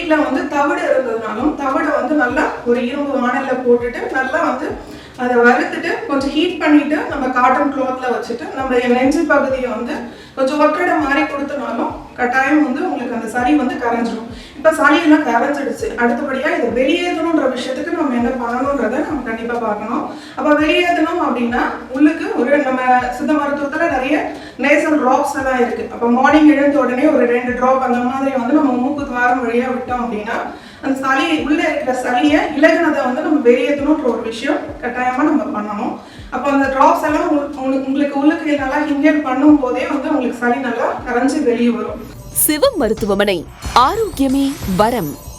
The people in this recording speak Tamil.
வீட்டில் வந்து தவிடு இருந்ததுனாலும் தவிடை வந்து நல்லா ஒரு இரும்பு வானலில் போட்டுட்டு நல்லா வந்து அதை வறுத்துட்டு கொஞ்சம் ஹீட் பண்ணிட்டு நம்ம காட்டன் கிளாத்ல வச்சுட்டு நம்ம நெஞ்சு பகுதியை வந்து கொஞ்சம் ஒற்றடை மாதிரி கொடுத்தனாலும் கட்டாயம் வந்து உங்களுக்கு அந்த சளி வந்து கரைஞ்சிடும். இப்போ சளியெல்லாம் கரைஞ்சிடுச்சு, அடுத்தபடியாக இதை வெளியேற்றணுன்ற விஷயத்துக்கு நம்ம என்ன பண்ணணுன்றதை நம்ம கண்டிப்பாக பார்க்கணும். அப்போ வெளியேற்றணும் அப்படின்னா உள்ளுக்கு ஒரு நம்ம சித்த மருத்துவத்தில் நிறைய நேசல் ட்ராப்ஸ் எல்லாம் இருக்குது. அப்போ மார்னிங் எழுந்த உடனே ஒரு 2 ட்ராப் அந்த மாதிரி வந்து நம்ம மூக்கு துவாரம் வழியாக விட்டோம் அப்படின்னா அந்த சளியை உள்ளே இருக்கிற சளியை இலகுனதை வந்து நம்ம வெளியேற்றணுன்ற ஒரு விஷயம் கட்டாயமாக நம்ம பண்ணணும். அப்போ அந்த ட்ராப்ஸ் எல்லாம் உங்களுக்கு உள்ளுக்கு நல்லா இன்ஹேல் பண்ணும் போதே வந்து உங்களுக்கு சளி நல்லா கரைஞ்சி வெளியே வரும். சிவம் மருத்துவமனை, ஆரோக்கியமே வரம்.